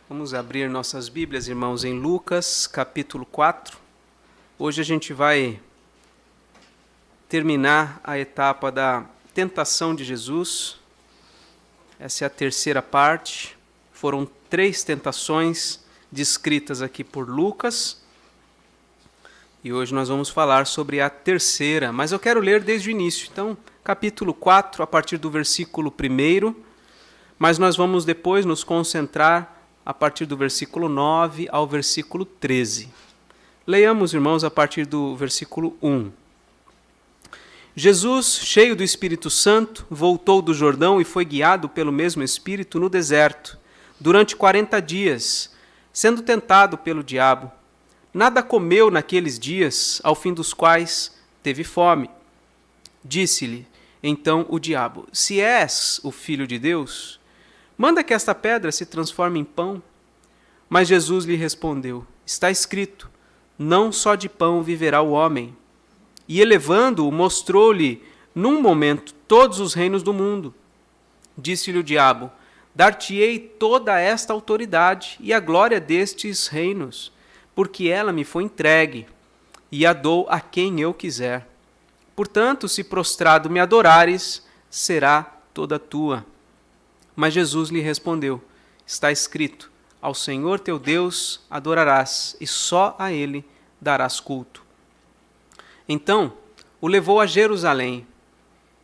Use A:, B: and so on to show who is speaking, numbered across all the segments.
A: Vamos abrir nossas Bíblias, irmãos, em Lucas, capítulo 4. Hoje a gente vai terminar a etapa da tentação de Jesus. Essa é a terceira parte. Foram 3 tentações descritas aqui por Lucas. E hoje nós vamos falar sobre a terceira, mas eu quero ler desde o início. Então, capítulo 4, a partir do versículo 1, mas nós vamos depois nos concentrar a partir do versículo 9 ao versículo 13. Leiamos, irmãos, a partir do versículo 1. Jesus, cheio do Espírito Santo, voltou do Jordão e foi guiado pelo mesmo Espírito no deserto, durante 40 dias, sendo tentado pelo diabo. Nada comeu naqueles dias, ao fim dos quais teve fome. Disse-lhe, então, o diabo: Se és o Filho de Deus, manda que esta pedra se transforme em pão. Mas Jesus lhe respondeu: Está escrito, não só de pão viverá o homem. E elevando-o, mostrou-lhe, num momento, todos os reinos do mundo. Disse-lhe o diabo: Dar-te-ei toda esta autoridade e a glória destes reinos, porque ela me foi entregue, e a dou a quem eu quiser. Portanto, se prostrado me adorares, será toda tua. Mas Jesus lhe respondeu: Está escrito, ao Senhor teu Deus adorarás, e só a Ele darás culto. Então o levou a Jerusalém,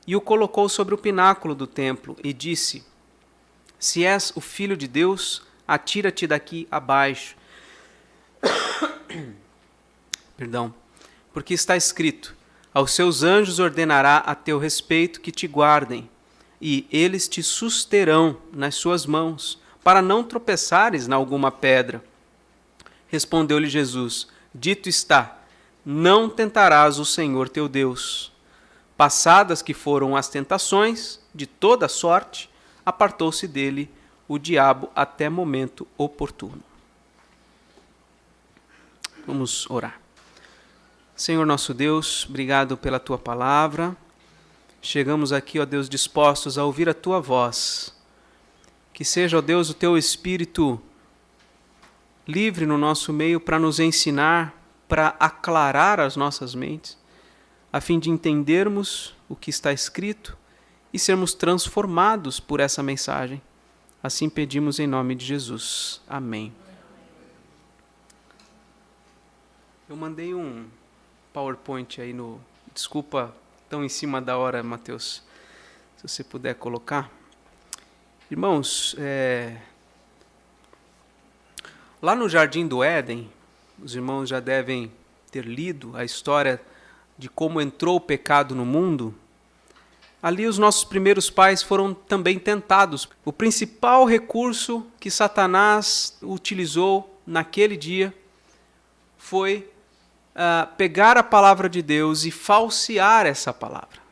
A: e o colocou sobre o pináculo do templo, e disse: Se és o Filho de Deus, atira-te daqui abaixo. Porque está escrito: Aos seus anjos ordenará a teu respeito que te guardem, e eles te susterão nas suas mãos, para não tropeçares na alguma pedra. Respondeu-lhe Jesus: Dito está, não tentarás o Senhor teu Deus. Passadas que foram as tentações, de toda sorte, apartou-se dele o diabo até momento oportuno. Vamos orar. Senhor nosso Deus, obrigado pela tua palavra. Chegamos aqui, ó Deus, dispostos a ouvir a tua voz. Que seja, ó Deus, o teu Espírito livre no nosso meio para nos ensinar, para aclarar as nossas mentes, a fim de entendermos o que está escrito e sermos transformados por essa mensagem. Assim pedimos em nome de Jesus. Amém. Eu mandei um PowerPoint aí no... Desculpa, tão em cima da hora, Mateus. Se você puder colocar. Irmãos, lá no Jardim do Éden, os irmãos já devem ter lido a história de como entrou o pecado no mundo. Ali os nossos primeiros pais foram também tentados. O principal recurso que Satanás utilizou naquele dia foi pegar a palavra de Deus e falsear essa palavra.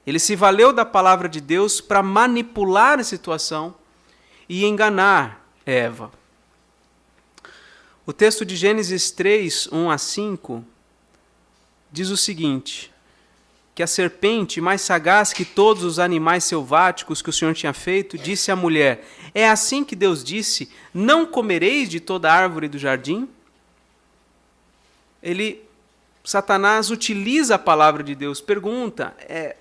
A: Ele se valeu da palavra de Deus para manipular a situação e enganar Eva. O texto de Gênesis 3, 1 a 5, diz o seguinte: que a serpente, mais sagaz que todos os animais selváticos que o Senhor tinha feito, disse à mulher: É assim que Deus disse, não comereis de toda árvore do jardim? Satanás utiliza a palavra de Deus, pergunta, é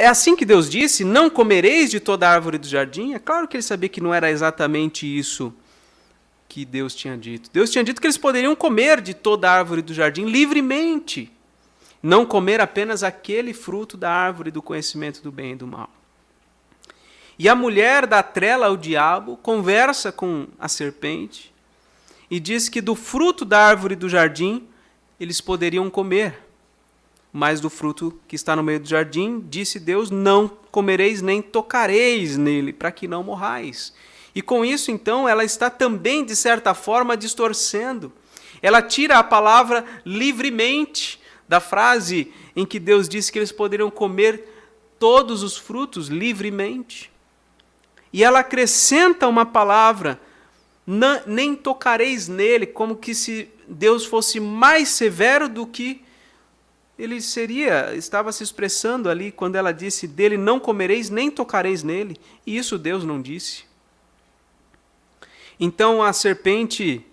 A: assim que Deus disse, não comereis de toda árvore do jardim? É claro que ele sabia que não era exatamente isso que Deus tinha dito. Deus tinha dito que eles poderiam comer de toda árvore do jardim livremente, não comer apenas aquele fruto da árvore do conhecimento do bem e do mal. E a mulher dá trela ao diabo, conversa com a serpente e diz que do fruto da árvore do jardim eles poderiam comer, mas do fruto que está no meio do jardim, disse Deus, não comereis nem tocareis nele, para que não morrais. E com isso, então, ela está também, de certa forma, distorcendo. Ela tira a palavra livremente da frase em que Deus disse que eles poderiam comer todos os frutos livremente. E ela acrescenta uma palavra, nem tocareis nele, como que se Deus fosse mais severo do que ele estava se expressando ali quando ela disse, dele não comereis nem tocareis nele. E isso Deus não disse. Então a serpente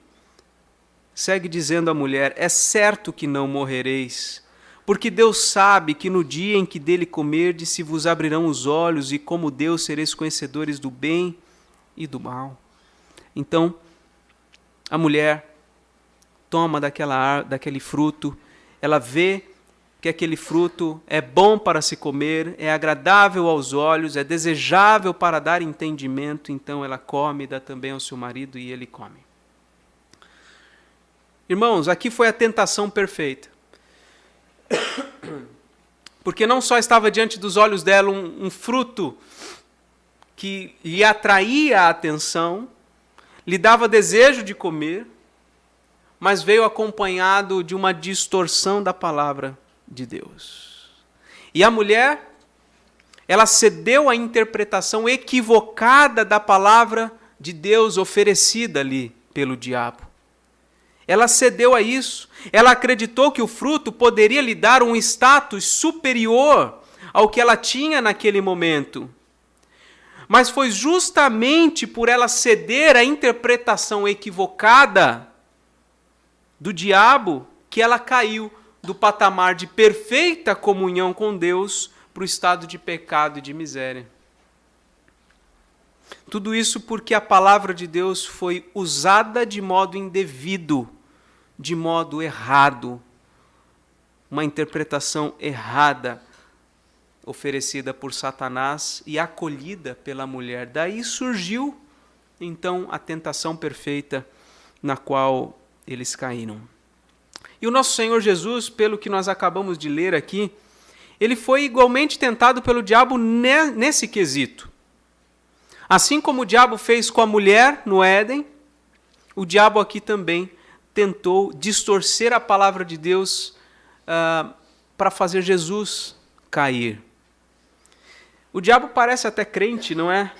A: segue dizendo à mulher: é certo que não morrereis, porque Deus sabe que no dia em que dele comerdes se vos abrirão os olhos, e como Deus sereis conhecedores do bem e do mal. Então a mulher toma daquele fruto, ela vê que aquele fruto é bom para se comer, é agradável aos olhos, é desejável para dar entendimento, então ela come e dá também ao seu marido e ele come. Irmãos, aqui foi a tentação perfeita. Porque não só estava diante dos olhos dela um fruto que lhe atraía a atenção, lhe dava desejo de comer, mas veio acompanhado de uma distorção da palavra de Deus. E a mulher, ela cedeu à interpretação equivocada da palavra de Deus oferecida ali pelo diabo. Ela cedeu a isso. Ela acreditou que o fruto poderia lhe dar um status superior ao que ela tinha naquele momento. Mas foi justamente por ela ceder à interpretação equivocada do diabo que ela caiu do patamar de perfeita comunhão com Deus para o estado de pecado e de miséria. Tudo isso porque a palavra de Deus foi usada de modo indevido, de modo errado. Uma interpretação errada oferecida por Satanás e acolhida pela mulher. Daí surgiu, então, a tentação perfeita na qual eles caíram. E o nosso Senhor Jesus, pelo que nós acabamos de ler aqui, ele foi igualmente tentado pelo diabo nesse quesito. Assim como o diabo fez com a mulher no Éden, o diabo aqui também tentou distorcer a palavra de Deus para fazer Jesus cair. O diabo parece até crente, não é?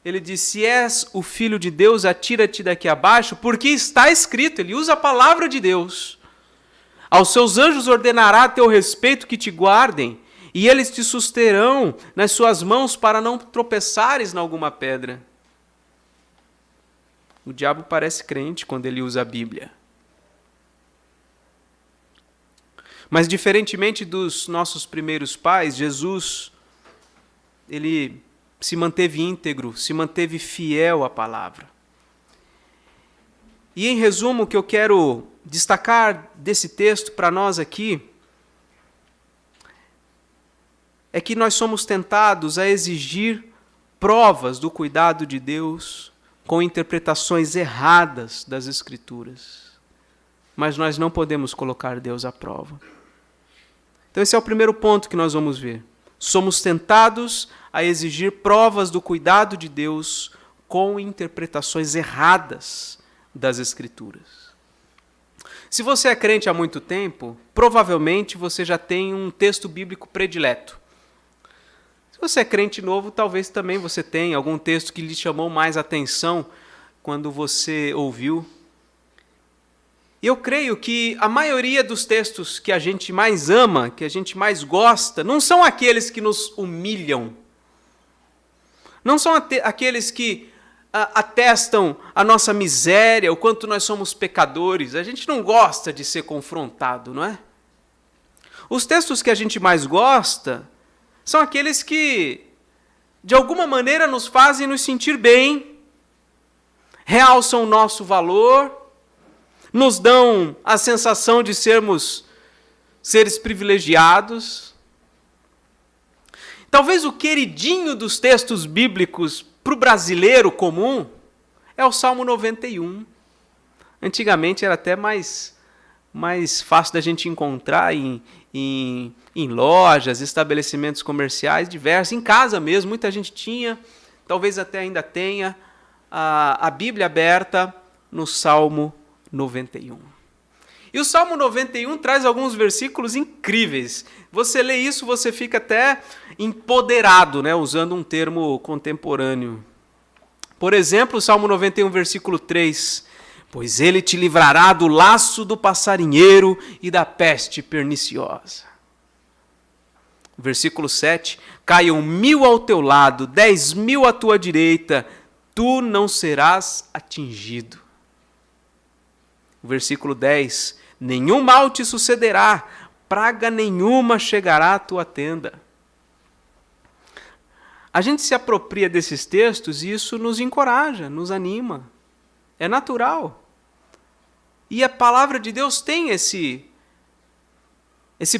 A: Ele diz: se és o Filho de Deus, atira-te daqui abaixo, porque está escrito. Ele usa a palavra de Deus. Aos seus anjos ordenará a teu respeito que te guardem, e eles te susterão nas suas mãos para não tropeçares em alguma pedra. O diabo parece crente quando ele usa a Bíblia. Mas diferentemente dos nossos primeiros pais, Jesus, ele se manteve íntegro, se manteve fiel à palavra. E em resumo, o que eu quero destacar desse texto para nós aqui é que nós somos tentados a exigir provas do cuidado de Deus com interpretações erradas das Escrituras. Mas nós não podemos colocar Deus à prova. Então esse é o primeiro ponto que nós vamos ver. Somos tentados a exigir provas do cuidado de Deus com interpretações erradas das Escrituras. Se você é crente há muito tempo, provavelmente você já tem um texto bíblico predileto. Se você é crente novo, talvez também você tenha algum texto que lhe chamou mais atenção quando você ouviu. E eu creio que a maioria dos textos que a gente mais ama, que a gente mais gosta, não são aqueles que nos humilham. Não são aqueles que atestam a nossa miséria, o quanto nós somos pecadores. A gente não gosta de ser confrontado, não é? Os textos que a gente mais gosta são aqueles que, de alguma maneira, nos fazem nos sentir bem, realçam o nosso valor, nos dão a sensação de sermos seres privilegiados. Talvez o queridinho dos textos bíblicos para o brasileiro comum é o Salmo 91. Antigamente era até mais fácil da gente encontrar em lojas, estabelecimentos comerciais diversos, em casa mesmo. Muita gente tinha, talvez até ainda tenha, a Bíblia aberta no Salmo 91. E o Salmo 91 traz alguns versículos incríveis. Você lê isso, você fica até empoderado, né? Usando um termo contemporâneo. Por exemplo, o Salmo 91, versículo 3. Pois ele te livrará do laço do passarinheiro e da peste perniciosa. Versículo 7. Caiam 1000 ao teu lado, 10.000 à tua direita, tu não serás atingido. O versículo 10, nenhum mal te sucederá, praga nenhuma chegará à tua tenda. A gente se apropria desses textos e isso nos encoraja, nos anima. É natural. E a palavra de Deus tem esse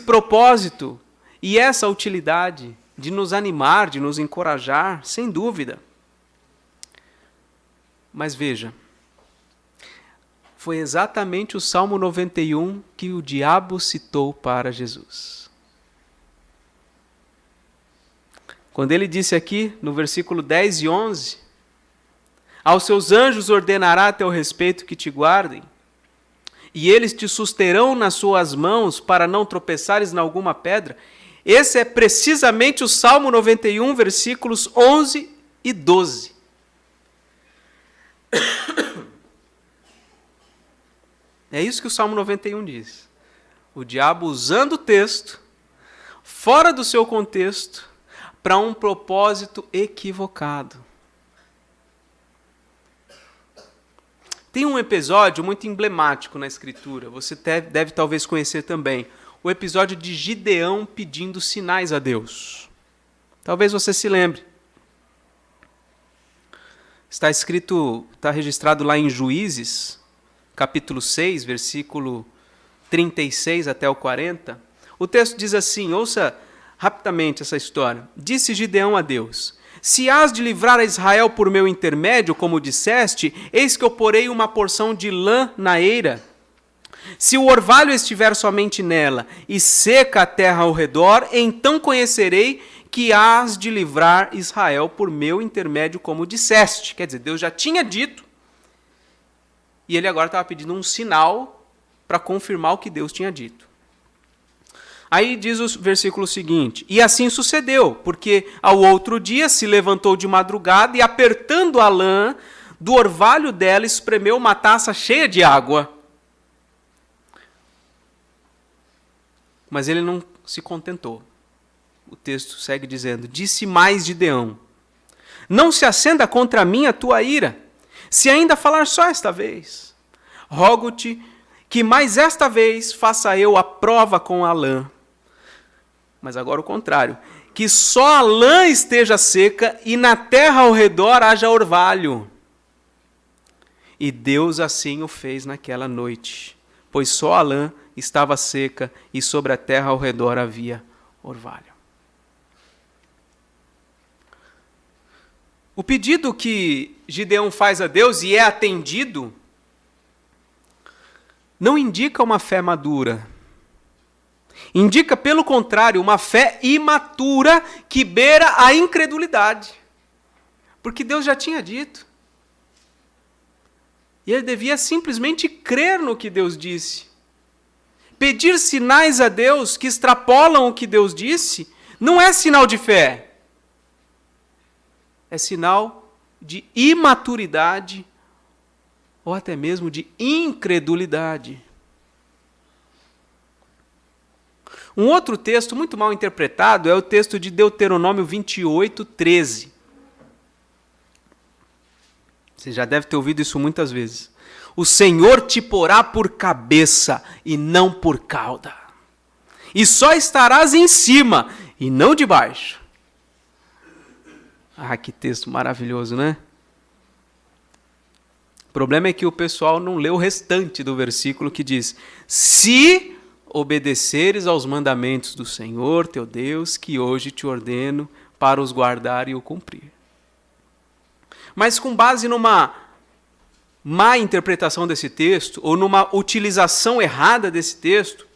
A: propósito e essa utilidade de nos animar, de nos encorajar, sem dúvida. Mas veja, foi exatamente o Salmo 91 que o diabo citou para Jesus. Quando ele disse aqui, no versículo 10 e 11, aos seus anjos ordenará a teu respeito que te guardem, e eles te susterão nas suas mãos para não tropeçares em alguma pedra. Esse é precisamente o Salmo 91, versículos 11 e 12. É isso que o Salmo 91 diz. O diabo usando o texto, fora do seu contexto, para um propósito equivocado. Tem um episódio muito emblemático na Escritura, você deve talvez conhecer também, o episódio de Gideão pedindo sinais a Deus. Talvez você se lembre. Está registrado lá em Juízes, capítulo 6, versículo 36 até o 40. O texto diz assim, ouça rapidamente essa história. Disse Gideão a Deus, se hás de livrar a Israel por meu intermédio, como disseste, eis que eu porei uma porção de lã na eira. Se o orvalho estiver somente nela e seca a terra ao redor, então conhecerei que hás de livrar Israel por meu intermédio, como disseste. Quer dizer, Deus já tinha dito, e ele agora estava pedindo um sinal para confirmar o que Deus tinha dito. Aí diz o versículo seguinte, e assim sucedeu, porque ao outro dia se levantou de madrugada e apertando a lã do orvalho dela espremeu uma taça cheia de água. Mas ele não se contentou. O texto segue dizendo, disse mais Gideão, não se acenda contra mim a tua ira, se ainda falar só esta vez. Rogo-te que mais esta vez faça eu a prova com a lã. Mas agora o contrário, que só a lã esteja seca e na terra ao redor haja orvalho. E Deus assim o fez naquela noite, pois só a lã estava seca e sobre a terra ao redor havia orvalho. O pedido que Gideão faz a Deus e é atendido não indica uma fé madura. Indica, pelo contrário, uma fé imatura que beira a incredulidade. Porque Deus já tinha dito. E ele devia simplesmente crer no que Deus disse. Pedir sinais a Deus que extrapolam o que Deus disse não é sinal de fé. É sinal de imaturidade ou até mesmo de incredulidade. Um outro texto muito mal interpretado é o texto de Deuteronômio 28, 13. Você já deve ter ouvido isso muitas vezes. O Senhor te porá por cabeça e não por cauda. E só estarás em cima e não debaixo. Ah, que texto maravilhoso, né? O problema é que o pessoal não lê o restante do versículo que diz, se obedeceres aos mandamentos do Senhor, teu Deus, que hoje te ordeno para os guardar e o cumprir. Mas com base numa má interpretação desse texto, ou numa utilização errada desse texto,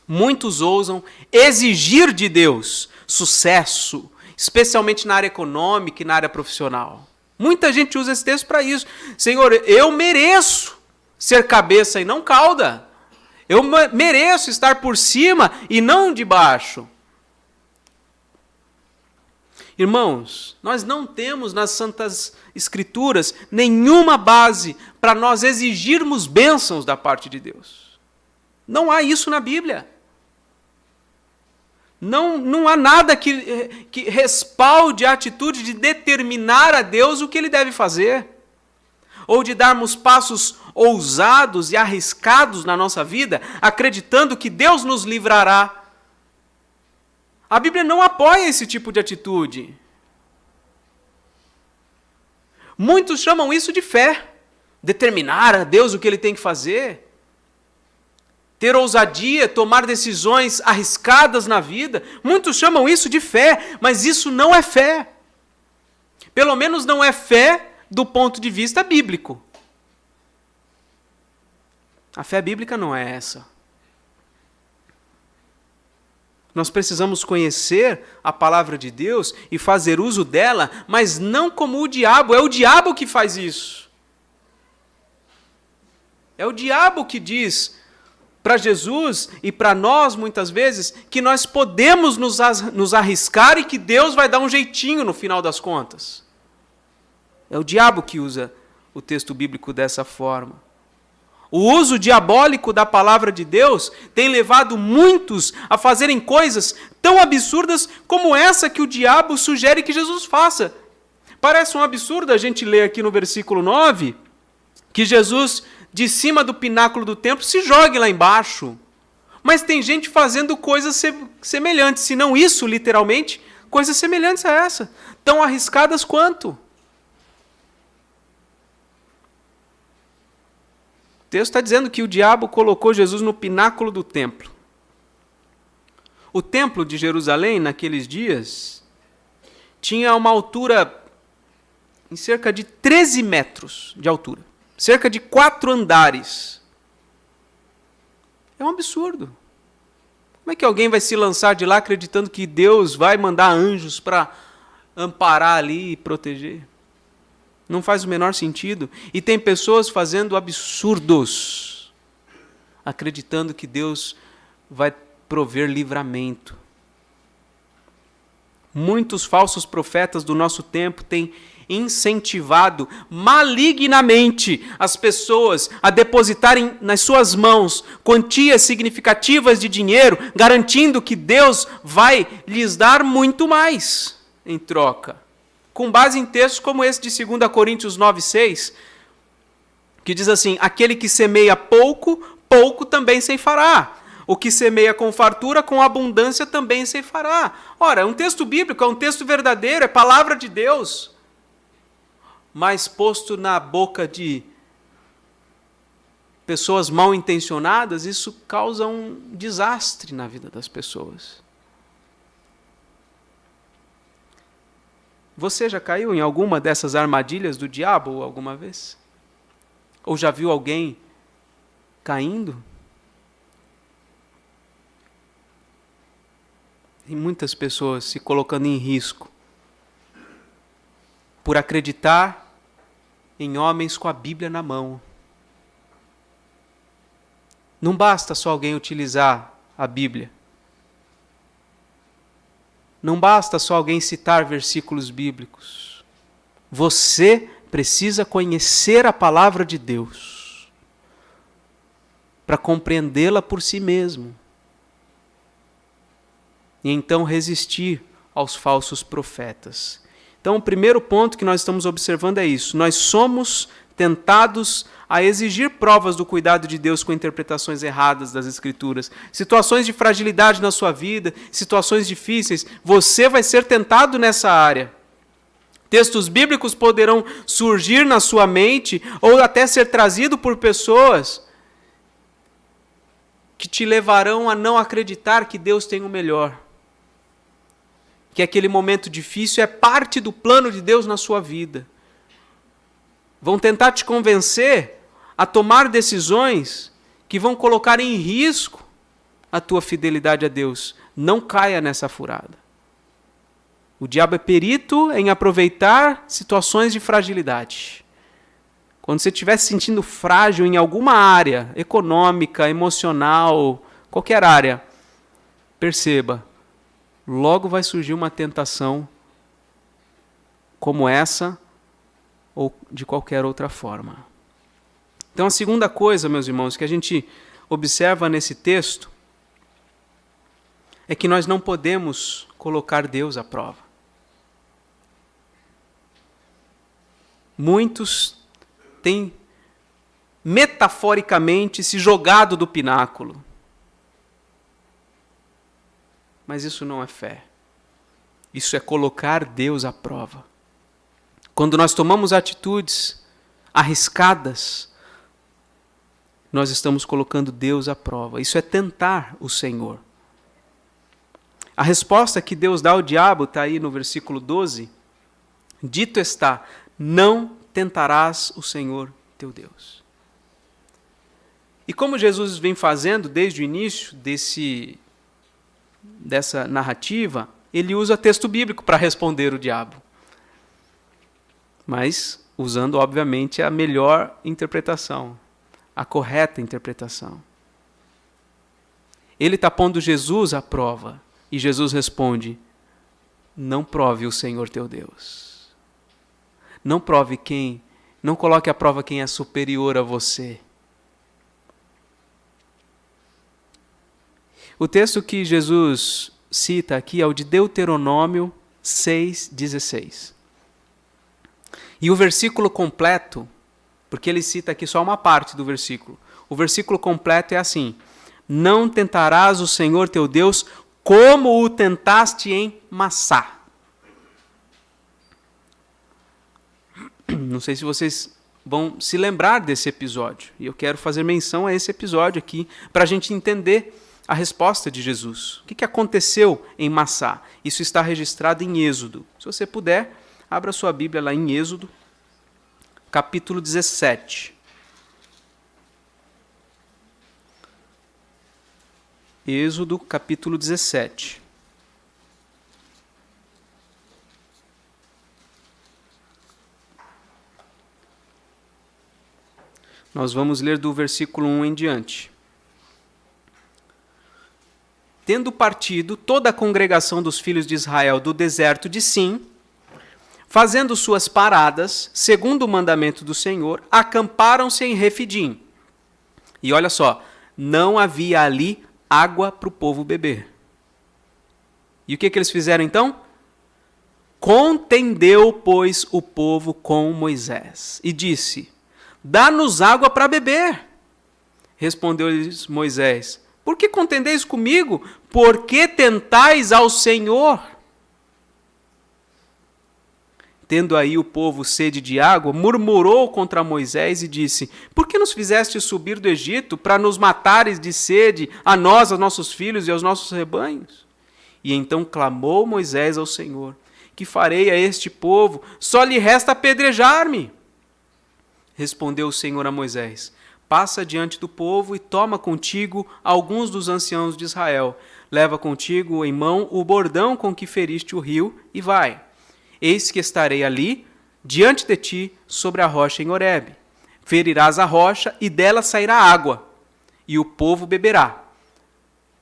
A: muitos ousam exigir de Deus sucesso, especialmente na área econômica e na área profissional. Muita gente usa esse texto para isso. Senhor, eu mereço ser cabeça e não cauda. Eu mereço estar por cima e não debaixo. Irmãos, nós não temos nas Santas Escrituras nenhuma base para nós exigirmos bênçãos da parte de Deus. Não há isso na Bíblia. Não há nada que respalde a atitude de determinar a Deus o que Ele deve fazer, ou de darmos passos ousados e arriscados na nossa vida, acreditando que Deus nos livrará. A Bíblia não apoia esse tipo de atitude. Muitos chamam isso de fé, determinar a Deus o que Ele tem que fazer, ter ousadia, tomar decisões arriscadas na vida. Muitos chamam isso de fé, mas isso não é fé. Pelo menos não é fé do ponto de vista bíblico. A fé bíblica não é essa. Nós precisamos conhecer a palavra de Deus e fazer uso dela, mas não como o diabo. É o diabo que faz isso. É o diabo que diz para Jesus e para nós, muitas vezes, que nós podemos nos arriscar e que Deus vai dar um jeitinho no final das contas. É o diabo que usa o texto bíblico dessa forma. O uso diabólico da palavra de Deus tem levado muitos a fazerem coisas tão absurdas como essa que o diabo sugere que Jesus faça. Parece um absurdo a gente ler aqui no versículo 9 que Jesus, de cima do pináculo do templo, se jogue lá embaixo. Mas tem gente fazendo coisas semelhantes, se não isso, literalmente, coisas semelhantes a essa, tão arriscadas quanto. O texto está dizendo que o diabo colocou Jesus no pináculo do templo. O templo de Jerusalém, naqueles dias, tinha uma altura em cerca de 13 metros de altura. Cerca de 4 andares. É um absurdo. Como é que alguém vai se lançar de lá acreditando que Deus vai mandar anjos para amparar ali e proteger? Não faz o menor sentido. E tem pessoas fazendo absurdos, acreditando que Deus vai prover livramento. Muitos falsos profetas do nosso tempo têm incentivado malignamente as pessoas a depositarem nas suas mãos quantias significativas de dinheiro, garantindo que Deus vai lhes dar muito mais em troca. Com base em textos como esse de 2 Coríntios 9:6, que diz assim: aquele que semeia pouco, pouco também ceifará. O que semeia com fartura, com abundância também ceifará. Ora, é um texto bíblico, é um texto verdadeiro, é palavra de Deus. Mas posto na boca de pessoas mal intencionadas, isso causa um desastre na vida das pessoas. Você já caiu em alguma dessas armadilhas do diabo alguma vez? Ou já viu alguém caindo? E muitas pessoas se colocando em risco por acreditar em homens com a Bíblia na mão. Não basta só alguém utilizar a Bíblia. Não basta só alguém citar versículos bíblicos. Você precisa conhecer a palavra de Deus para compreendê-la por si mesmo. E então resistir aos falsos profetas. Então, o primeiro ponto que nós estamos observando é isso. Nós somos tentados a exigir provas do cuidado de Deus com interpretações erradas das Escrituras. Situações de fragilidade na sua vida, situações difíceis, você vai ser tentado nessa área. Textos bíblicos poderão surgir na sua mente ou até ser trazido por pessoas que te levarão a não acreditar que Deus tem o melhor. Que aquele momento difícil é parte do plano de Deus na sua vida. Vão tentar te convencer a tomar decisões que vão colocar em risco a tua fidelidade a Deus. Não caia nessa furada. O diabo é perito em aproveitar situações de fragilidade. Quando você estiver se sentindo frágil em alguma área, econômica, emocional, qualquer área, perceba, logo vai surgir uma tentação como essa ou de qualquer outra forma. Então, a segunda coisa, meus irmãos, que a gente observa nesse texto é que nós não podemos colocar Deus à prova. Muitos têm metaforicamente se jogado do pináculo. Mas isso não é fé. Isso é colocar Deus à prova. Quando nós tomamos atitudes arriscadas, nós estamos colocando Deus à prova. Isso é tentar o Senhor. A resposta que Deus dá ao diabo está aí no versículo 12. Dito está, não tentarás o Senhor teu Deus. E como Jesus vem fazendo desde o início dessa narrativa, ele usa texto bíblico para responder o diabo. Mas usando, obviamente, a melhor interpretação, a correta interpretação. Ele está pondo Jesus à prova. E Jesus responde, não prove o Senhor teu Deus. Não coloque à prova quem é superior a você. O texto que Jesus cita aqui é o de Deuteronômio 6,16. E o versículo completo, porque ele cita aqui só uma parte do versículo, o versículo completo é assim, não tentarás o Senhor teu Deus como o tentaste em Massá. Não sei se vocês vão se lembrar desse episódio, e eu quero fazer menção a esse episódio aqui, para a gente entender a resposta de Jesus. O que aconteceu em Massá? Isso está registrado em Êxodo. Se você puder, abra sua Bíblia lá em Êxodo, capítulo 17. Êxodo, capítulo 17. Nós vamos ler do versículo 1 em diante. Tendo partido toda a congregação dos filhos de Israel do deserto de Sim, fazendo suas paradas, segundo o mandamento do Senhor, acamparam-se em Refidim. E olha só, não havia ali água para o povo beber. E o que eles fizeram então? Contendeu, pois, o povo com Moisés e disse, dá-nos água para beber. Respondeu-lhes Moisés, por que contendeis comigo? Por que tentais ao Senhor? Tendo aí o povo sede de água, murmurou contra Moisés e disse, por que nos fizeste subir do Egito para nos matares de sede, a nós, aos nossos filhos e aos nossos rebanhos? E então clamou Moisés ao Senhor, que farei a este povo? Só lhe resta apedrejar-me. Respondeu o Senhor a Moisés, passa diante do povo e toma contigo alguns dos anciãos de Israel. Leva contigo em mão o bordão com que feriste o rio e vai. Eis que estarei ali, diante de ti, sobre a rocha em Horebe. Ferirás a rocha e dela sairá água, e o povo beberá.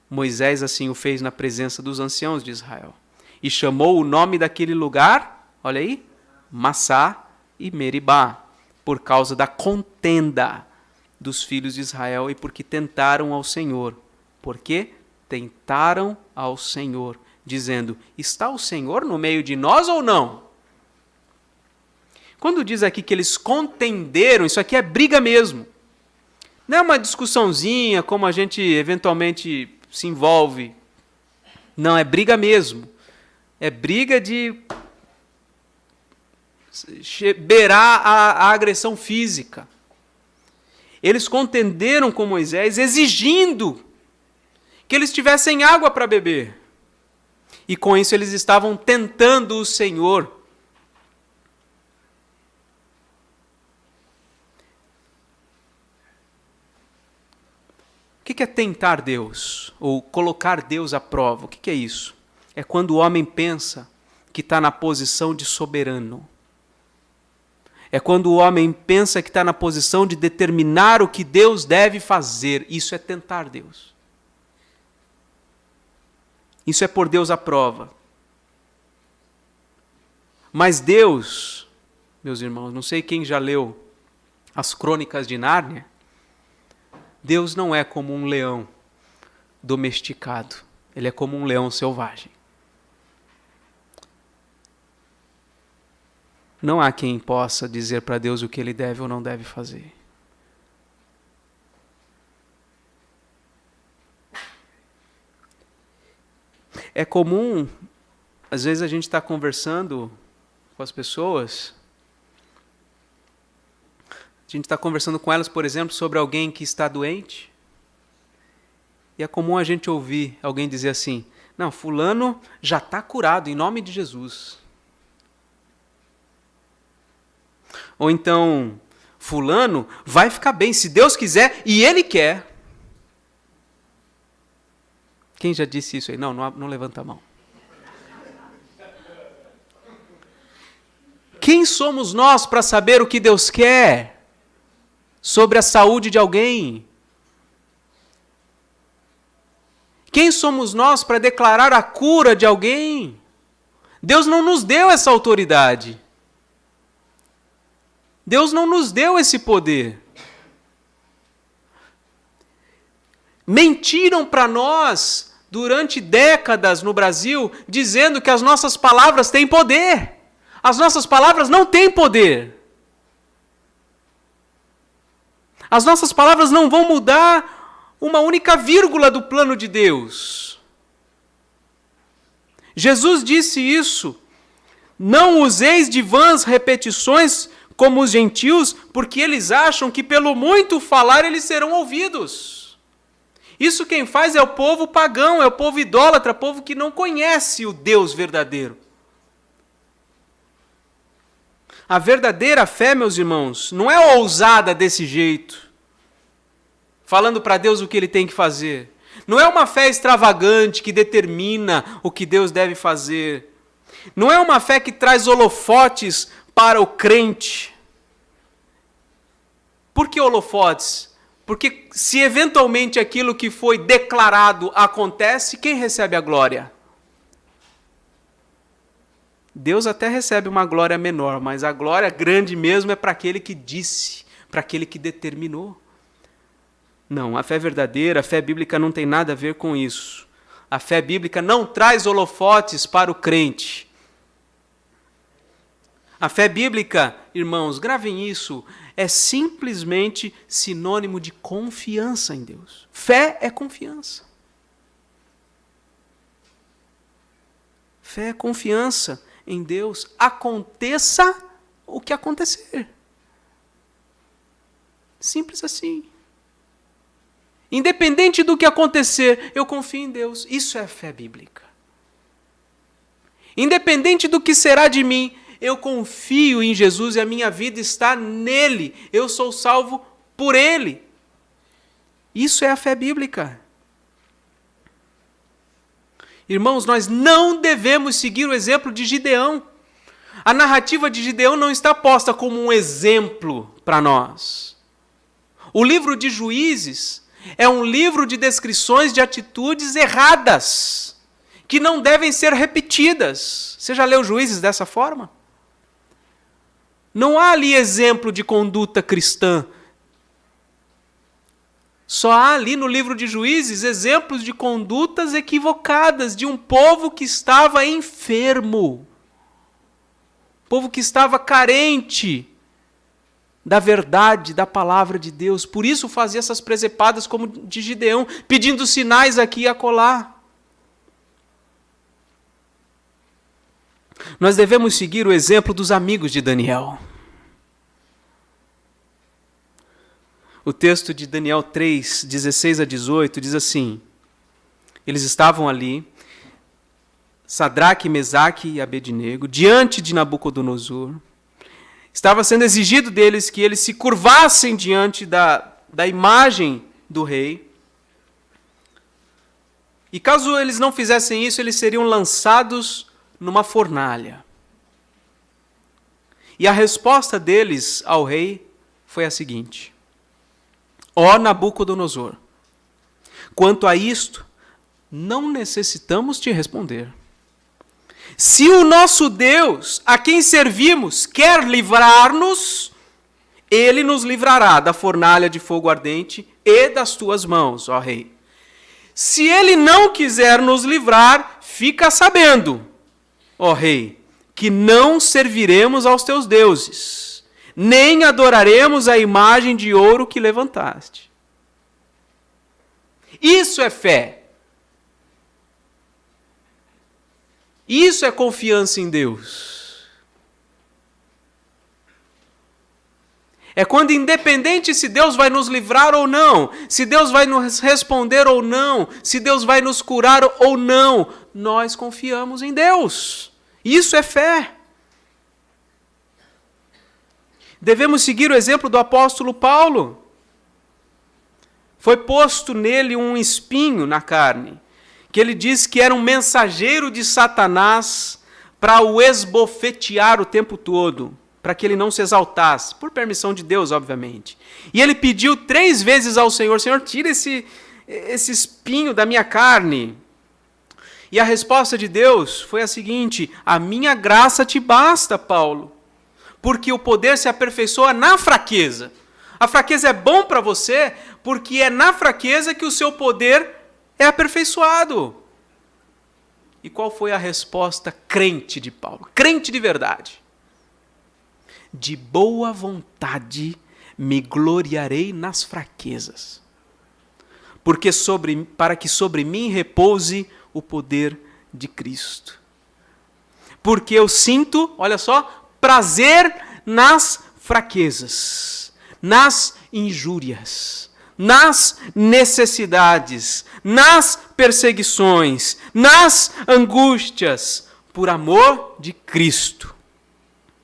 A: Moisés assim o fez na presença dos anciãos de Israel. E chamou o nome daquele lugar, olha aí, Massá e Meribá, por causa da contenda dos filhos de Israel e porque tentaram ao Senhor. Porque tentaram ao Senhor, dizendo, está o Senhor no meio de nós ou não? Quando diz aqui que eles contenderam, isso aqui é briga mesmo. Não é uma discussãozinha como a gente eventualmente se envolve. Não, é briga mesmo. É briga de beirar a agressão física. Eles contenderam com Moisés, exigindo que eles tivessem água para beber. E com isso eles estavam tentando o Senhor. O que é tentar Deus? Ou colocar Deus à prova? O que é isso? É quando o homem pensa que está na posição de soberano. É quando o homem pensa que está na posição de determinar o que Deus deve fazer. Isso é tentar Deus. Isso é pôr Deus à prova. Mas Deus, meus irmãos, não sei quem já leu as Crônicas de Nárnia, Deus não é como um leão domesticado. Ele é como um leão selvagem. Não há quem possa dizer para Deus o que ele deve ou não deve fazer. É comum, às vezes a gente está conversando com as pessoas, a gente está conversando com elas, por exemplo, sobre alguém que está doente, e é comum a gente ouvir alguém dizer assim, não, fulano já está curado, em nome de Jesus. Ou então, fulano vai ficar bem, se Deus quiser, e Ele quer. Quem já disse isso aí? Não levanta a mão. Quem somos nós para saber o que Deus quer sobre a saúde de alguém? Quem somos nós para declarar a cura de alguém? Deus não nos deu essa autoridade. Deus não nos deu esse poder. Mentiram para nós durante décadas no Brasil, dizendo que as nossas palavras têm poder. As nossas palavras não têm poder. As nossas palavras não vão mudar uma única vírgula do plano de Deus. Jesus disse isso. Não useis de vãs repetições como os gentios, porque eles acham que pelo muito falar eles serão ouvidos. Isso quem faz é o povo pagão, é o povo idólatra, o povo que não conhece o Deus verdadeiro. A verdadeira fé, meus irmãos, não é ousada desse jeito, falando para Deus o que ele tem que fazer. Não é uma fé extravagante que determina o que Deus deve fazer. Não é uma fé que traz holofotes para o crente. Por que holofotes? Porque se eventualmente aquilo que foi declarado acontece, quem recebe a glória? Deus até recebe uma glória menor, mas a glória grande mesmo é para aquele que disse, para aquele que determinou. Não, a fé verdadeira, a fé bíblica não tem nada a ver com isso. A fé bíblica não traz holofotes para o crente. A fé bíblica, irmãos, gravem isso, é simplesmente sinônimo de confiança em Deus. Fé é confiança. Fé é confiança em Deus. Aconteça o que acontecer. Simples assim. Independente do que acontecer, eu confio em Deus. Isso é fé bíblica. Independente do que será de mim, eu confio em Jesus e a minha vida está nele. Eu sou salvo por ele. Isso é a fé bíblica. Irmãos, nós não devemos seguir o exemplo de Gideão. A narrativa de Gideão não está posta como um exemplo para nós. O livro de Juízes é um livro de descrições de atitudes erradas, que não devem ser repetidas. Você já leu Juízes dessa forma? Não há ali exemplo de conduta cristã. Só há ali no livro de Juízes exemplos de condutas equivocadas de um povo que estava enfermo. Povo que estava carente da verdade, da palavra de Deus. Por isso fazia essas presepadas como de Gideão, pedindo sinais aqui e acolá. Nós devemos seguir o exemplo dos amigos de Daniel. O texto de Daniel 3, 16 a 18, diz assim: eles estavam ali, Sadraque, Mesaque e Abednego, diante de Nabucodonosor. Estava sendo exigido deles que eles se curvassem diante da imagem do rei. E caso eles não fizessem isso, eles seriam lançados numa fornalha. E a resposta deles ao rei foi a seguinte: ó Nabucodonosor, quanto a isto, não necessitamos te responder. Se o nosso Deus, a quem servimos, quer livrar-nos, ele nos livrará da fornalha de fogo ardente e das tuas mãos, ó rei. Se ele não quiser nos livrar, fica sabendo, ó rei, que não serviremos aos teus deuses, nem adoraremos a imagem de ouro que levantaste. Isso é fé. Isso é confiança em Deus. É quando, independente se Deus vai nos livrar ou não, se Deus vai nos responder ou não, se Deus vai nos curar ou não, nós confiamos em Deus. Isso é fé. Devemos seguir o exemplo do apóstolo Paulo. Foi posto nele um espinho na carne, que ele diz que era um mensageiro de Satanás para o esbofetear o tempo todo, para que ele não se exaltasse, por permissão de Deus, obviamente. E ele pediu 3 vezes ao Senhor, Senhor, tira esse espinho da minha carne. E a resposta de Deus foi a seguinte: a minha graça te basta, Paulo, porque o poder se aperfeiçoa na fraqueza. A fraqueza é bom para você, porque é na fraqueza que o seu poder é aperfeiçoado. E qual foi a resposta crente de Paulo? Crente de verdade. De boa vontade me gloriarei nas fraquezas, para que sobre mim repouse o poder de Cristo. Porque eu sinto, olha só, prazer nas fraquezas, nas injúrias, nas necessidades, nas perseguições, nas angústias, por amor de Cristo.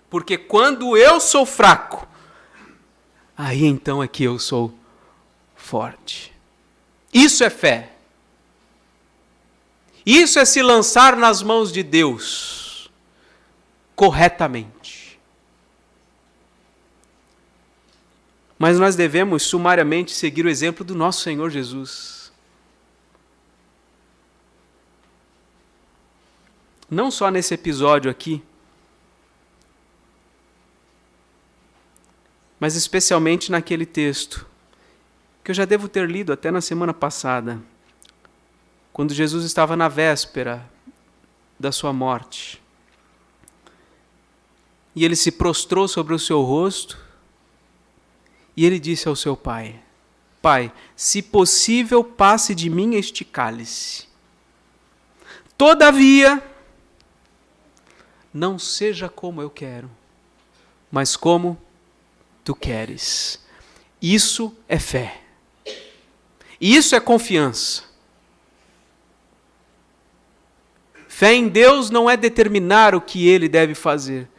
A: Porque quando eu sou fraco, aí então é que eu sou forte. Isso é fé. Isso é se lançar nas mãos de Deus corretamente. Mas nós devemos sumariamente seguir o exemplo do nosso Senhor Jesus. Não só nesse episódio aqui, mas especialmente naquele texto, que eu já devo ter lido até na semana passada, quando Jesus estava na véspera da sua morte. E ele se prostrou sobre o seu rosto, e ele disse ao seu pai: Pai, se possível, passe de mim este cálice. Todavia, não seja como eu quero, mas como tu queres. Isso é fé. Isso é confiança. Fé em Deus não é determinar o que Ele deve fazer.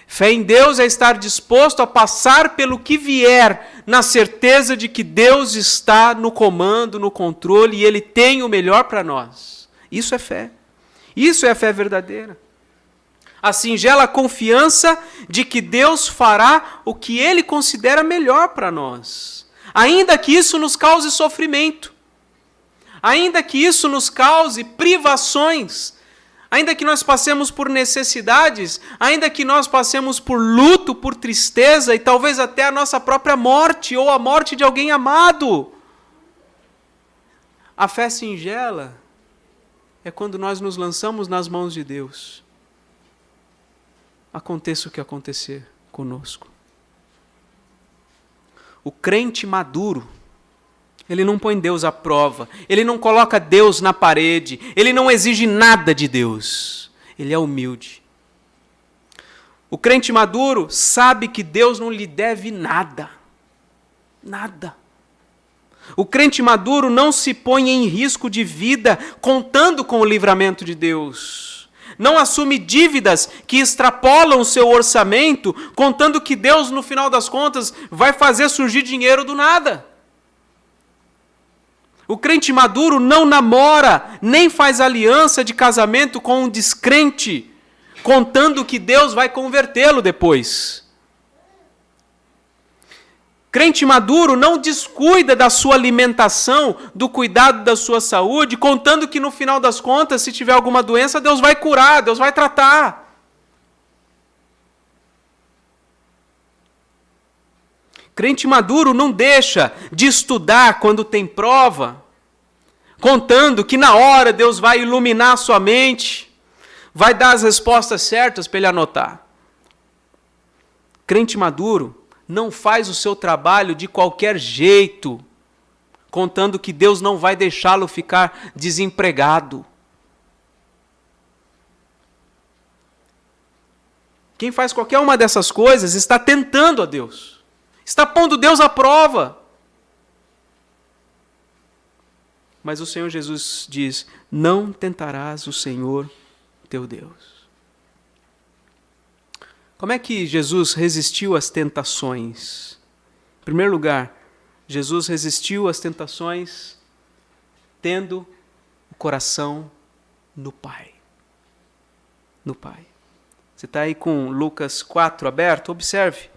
A: Fé em Deus é estar disposto a passar pelo que vier, na certeza de que Deus está no comando, no controle, e Ele tem o melhor para nós. Isso é fé. Isso é a fé verdadeira. A singela confiança de que Deus fará o que Ele considera melhor para nós, ainda que isso nos cause sofrimento, ainda que isso nos cause privações, ainda que nós passemos por necessidades, ainda que nós passemos por luto, por tristeza e talvez até a nossa própria morte ou a morte de alguém amado. A fé singela é quando nós nos lançamos nas mãos de Deus. Aconteça o que acontecer conosco. O crente maduro, ele não põe Deus à prova, ele não coloca Deus na parede, ele não exige nada de Deus, ele é humilde. O crente maduro sabe que Deus não lhe deve nada, nada. O crente maduro não se põe em risco de vida contando com o livramento de Deus. Não assume dívidas que extrapolam o seu orçamento, contando que Deus, no final das contas, vai fazer surgir dinheiro do nada. O crente maduro não namora, nem faz aliança de casamento com um descrente, contando que Deus vai convertê-lo depois. Crente maduro não descuida da sua alimentação, do cuidado da sua saúde, contando que no final das contas, se tiver alguma doença, Deus vai curar, Deus vai tratar. Crente maduro não deixa de estudar quando tem prova, contando que na hora Deus vai iluminar a sua mente, vai dar as respostas certas para ele anotar. Crente maduro não faz o seu trabalho de qualquer jeito, contando que Deus não vai deixá-lo ficar desempregado. Quem faz qualquer uma dessas coisas está tentando a Deus, está pondo Deus à prova. Mas o Senhor Jesus diz: não tentarás o Senhor teu Deus. Como é que Jesus resistiu às tentações? Em primeiro lugar, Jesus resistiu às tentações tendo o coração no Pai. No Pai. Você está aí com Lucas 4 aberto? Observe.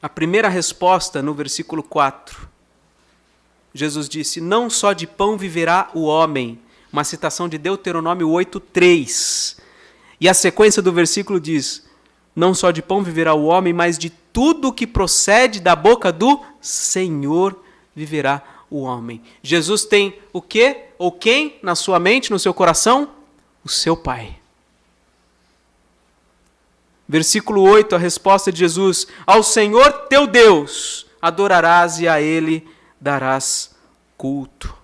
A: A primeira resposta no versículo 4. Jesus disse: não só de pão viverá o homem. Uma citação de Deuteronômio 8:3. E a sequência do versículo diz: não só de pão viverá o homem, mas de tudo que procede da boca do Senhor viverá o homem. Jesus tem o quê? Ou quem na sua mente, no seu coração? O seu Pai. Versículo 8, a resposta de Jesus: ao Senhor teu Deus adorarás e a Ele darás culto.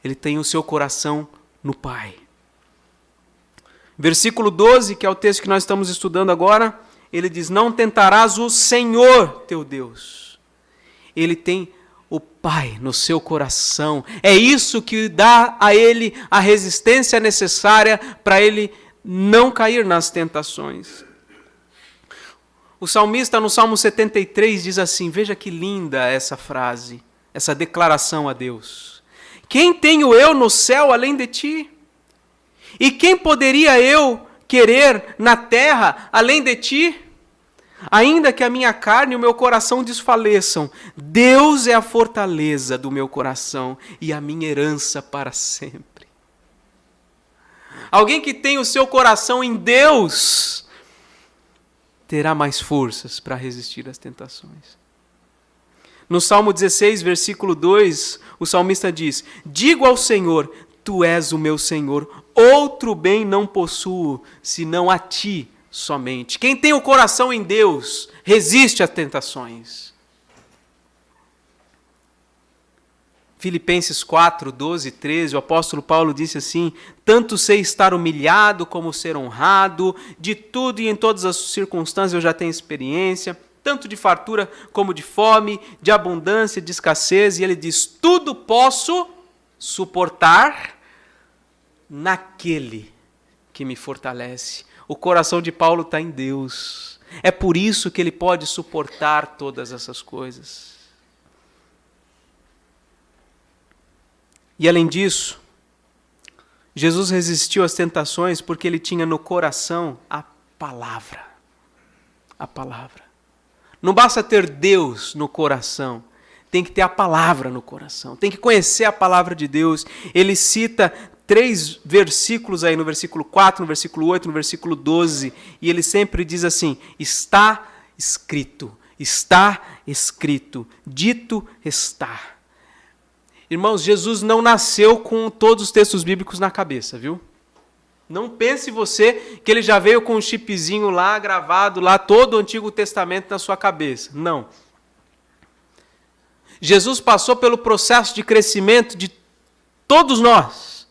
A: Ele tem o seu coração no Pai. Versículo 12, que é o texto que nós estamos estudando agora, ele diz: não tentarás o Senhor teu Deus. Ele tem o Pai no seu coração. É isso que dá a ele a resistência necessária para ele não cair nas tentações. O salmista no Salmo 73 diz assim, veja que linda essa frase, essa declaração a Deus: quem tenho eu no céu além de ti? E quem poderia eu querer na terra além de ti? Ainda que a minha carne e o meu coração desfaleçam, Deus é a fortaleza do meu coração e a minha herança para sempre. Alguém que tem o seu coração em Deus terá mais forças para resistir às tentações. No Salmo 16, versículo 2, o salmista diz: digo ao Senhor, tu és o meu Senhor, outro bem não possuo, senão a ti somente. Quem tem o coração em Deus resiste às tentações. Filipenses 4, 12 e 13, o apóstolo Paulo disse assim: tanto sei estar humilhado como ser honrado, de tudo e em todas as circunstâncias eu já tenho experiência, tanto de fartura como de fome, de abundância, de escassez, e ele diz: tudo posso suportar naquele que me fortalece. O coração de Paulo está em Deus. É por isso que ele pode suportar todas essas coisas. E além disso, Jesus resistiu às tentações porque ele tinha no coração a palavra. A palavra. Não basta ter Deus no coração, tem que ter a palavra no coração, tem que conhecer a palavra de Deus. Ele cita 3 versículos aí, no versículo 4, no versículo 8, no versículo 12, e ele sempre diz assim: está escrito, dito está. Irmãos, Jesus não nasceu com todos os textos bíblicos na cabeça, viu? Não pense você que ele já veio com um chipzinho lá, gravado lá, todo o Antigo Testamento na sua cabeça. Não. Jesus passou pelo processo de crescimento de todos nós.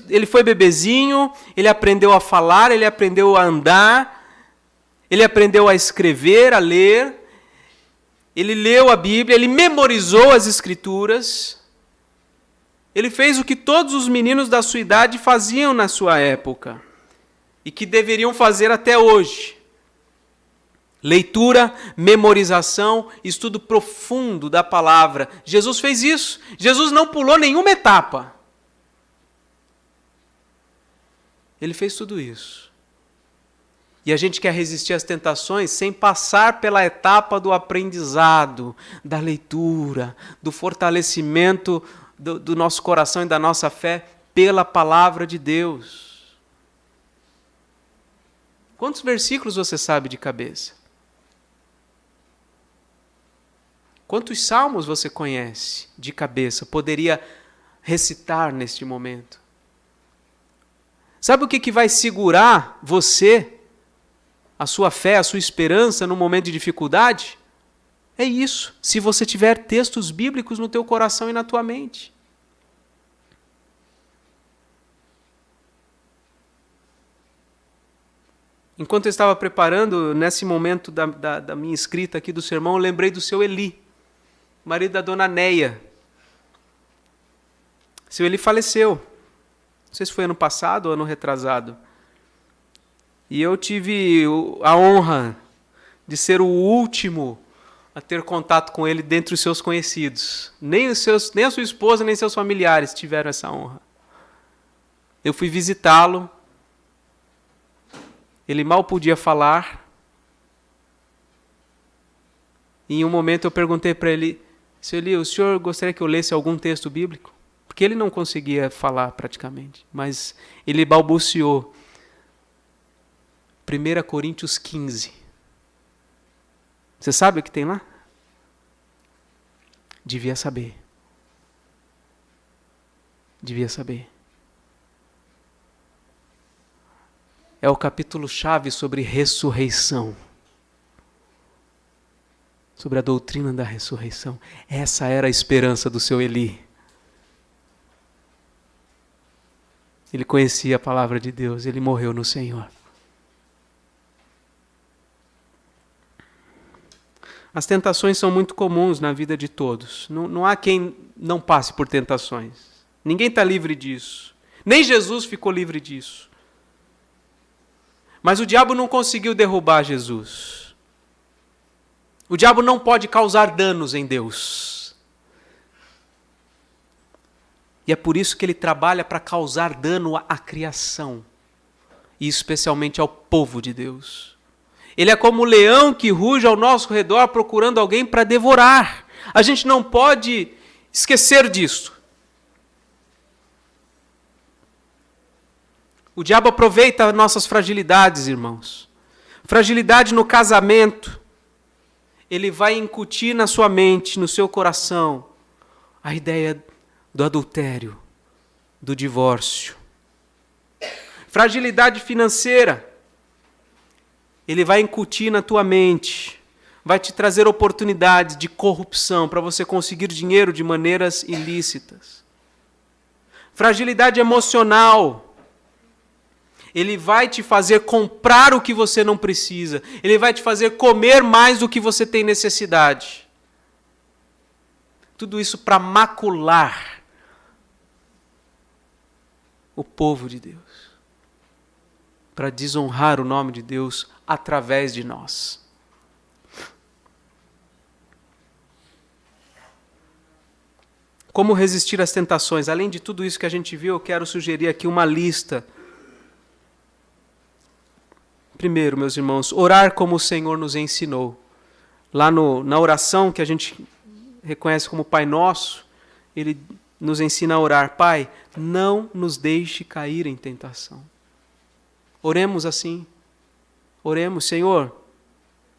A: Ele foi bebezinho, ele aprendeu a falar, ele aprendeu a andar, ele aprendeu a escrever, a ler. Ele leu a Bíblia, ele memorizou as Escrituras. Ele fez o que todos os meninos da sua idade faziam na sua época e que deveriam fazer até hoje. Leitura, memorização, estudo profundo da palavra. Jesus fez isso. Jesus não pulou nenhuma etapa. Ele fez tudo isso. E a gente quer resistir às tentações sem passar pela etapa do aprendizado, da leitura, do fortalecimento do nosso coração e da nossa fé pela palavra de Deus. Quantos versículos você sabe de cabeça? Quantos salmos você conhece de cabeça, poderia recitar neste momento? Sabe o que vai segurar você, a sua fé, a sua esperança no momento de dificuldade? É isso, se você tiver textos bíblicos no teu coração e na tua mente. Enquanto eu estava preparando, nesse momento da minha escrita aqui do sermão, eu lembrei do seu Eli, marido da dona Neia. Seu Eli faleceu. Não sei se foi ano passado ou ano retrasado. E eu tive a honra de ser o último a ter contato com ele dentre os seus conhecidos. Nem a sua esposa, nem seus familiares tiveram essa honra. Eu fui visitá-lo. Ele mal podia falar. E em um momento eu perguntei para ele: Seu Eli, o senhor gostaria que eu lesse algum texto bíblico? Porque ele não conseguia falar praticamente, mas ele balbuciou. 1 Coríntios 15. Você sabe o que tem lá? Devia saber. Devia saber. É o capítulo-chave sobre ressurreição. Sobre a doutrina da ressurreição. Essa era a esperança do seu Eli. Ele conhecia a palavra de Deus, ele morreu no Senhor. As tentações são muito comuns na vida de todos. Não há quem não passe por tentações. Ninguém está livre disso. Nem Jesus ficou livre disso. Mas o diabo não conseguiu derrubar Jesus. O diabo não pode causar danos em Deus. E é por isso que ele trabalha para causar dano à criação. E especialmente ao povo de Deus. Ele é como o leão que ruge ao nosso redor procurando alguém para devorar. A gente não pode esquecer disso. O diabo aproveita nossas fragilidades, irmãos. Fragilidade no casamento. Ele vai incutir na sua mente, no seu coração, a ideia do adultério, do divórcio. Fragilidade financeira. Ele vai incutir na tua mente, vai te trazer oportunidades de corrupção para você conseguir dinheiro de maneiras ilícitas. Fragilidade emocional. Ele vai te fazer comprar o que você não precisa. Ele vai te fazer comer mais do que você tem necessidade. Tudo isso para macular o povo de Deus. Para desonrar o nome de Deus através de nós. Como resistir às tentações? Além de tudo isso que a gente viu, eu quero sugerir aqui uma lista. Primeiro, meus irmãos, orar como o Senhor nos ensinou. Lá na oração que a gente reconhece como Pai Nosso, Ele nos ensina a orar: Pai, não nos deixe cair em tentação. Oremos assim. Oremos: Senhor,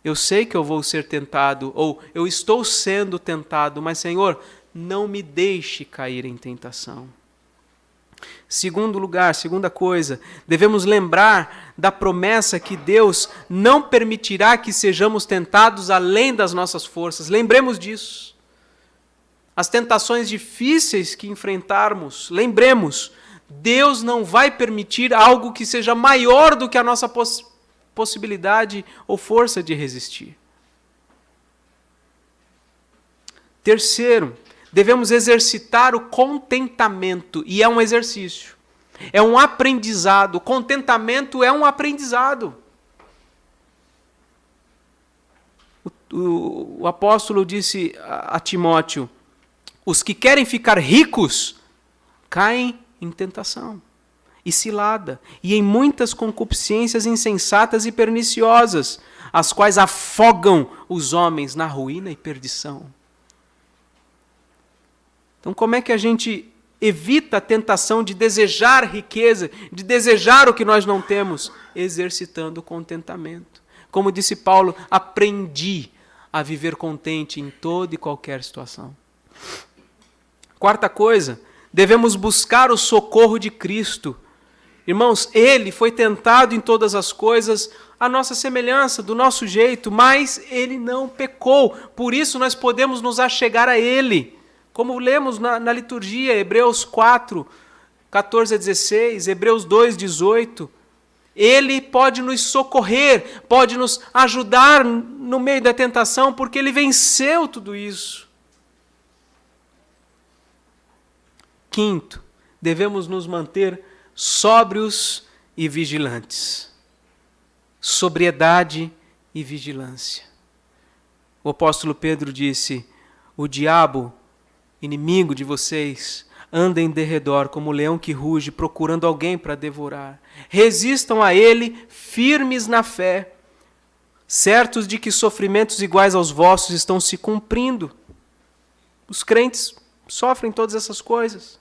A: eu sei que eu vou ser tentado, ou eu estou sendo tentado, mas, Senhor, não me deixe cair em tentação. Segundo lugar, segunda coisa, devemos lembrar da promessa que Deus não permitirá que sejamos tentados além das nossas forças. Lembremos disso. As tentações difíceis que enfrentarmos, lembremos, Deus não vai permitir algo que seja maior do que a nossa possibilidade ou força de resistir. Terceiro, devemos exercitar o contentamento, e é um exercício, é um aprendizado. O contentamento é um aprendizado. O apóstolo disse a Timóteo: os que querem ficar ricos caem em tentação e cilada, e em muitas concupiscências insensatas e perniciosas, as quais afogam os homens na ruína e perdição. Então, como é que a gente evita a tentação de desejar riqueza, de desejar o que nós não temos? Exercitando o contentamento. Como disse Paulo, aprendi a viver contente em toda e qualquer situação. Quarta coisa, devemos buscar o socorro de Cristo. Irmãos, Ele foi tentado em todas as coisas, à nossa semelhança, do nosso jeito, mas Ele não pecou. Por isso nós podemos nos achegar a Ele. Como lemos na liturgia, Hebreus 4, 14 a 16, Hebreus 2, 18. Ele pode nos socorrer, pode nos ajudar no meio da tentação, porque Ele venceu tudo isso. Quinto, devemos nos manter sóbrios e vigilantes. Sobriedade e vigilância. O apóstolo Pedro disse: o diabo, inimigo de vocês, anda em derredor como um leão que ruge, procurando alguém para devorar. Resistam a ele, firmes na fé, certos de que sofrimentos iguais aos vossos estão se cumprindo. Os crentes sofrem todas essas coisas.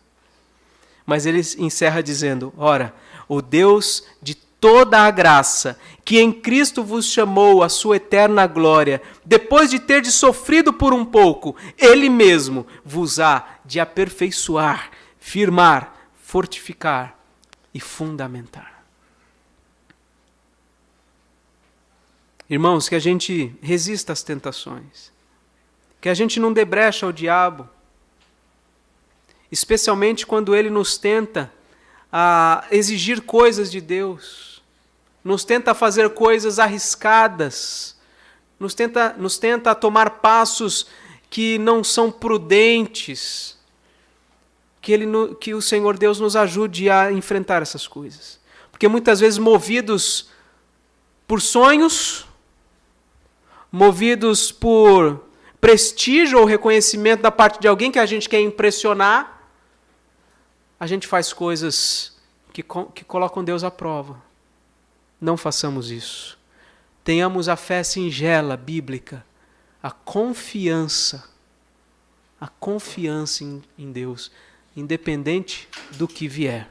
A: Mas ele encerra dizendo: ora, o Deus de toda a graça, que em Cristo vos chamou à sua eterna glória, depois de terdes sofrido por um pouco, Ele mesmo vos há de aperfeiçoar, firmar, fortificar e fundamentar. Irmãos, que a gente resista às tentações, que a gente não dê brecha ao diabo, especialmente quando ele nos tenta a exigir coisas de Deus, nos tenta fazer coisas arriscadas, nos tenta a tomar passos que não são prudentes, que o Senhor Deus nos ajude a enfrentar essas coisas. Porque muitas vezes movidos por sonhos, movidos por prestígio ou reconhecimento da parte de alguém que a gente quer impressionar, a gente faz coisas que colocam Deus à prova. Não façamos isso. Tenhamos a fé singela, bíblica, a confiança em Deus, independente do que vier.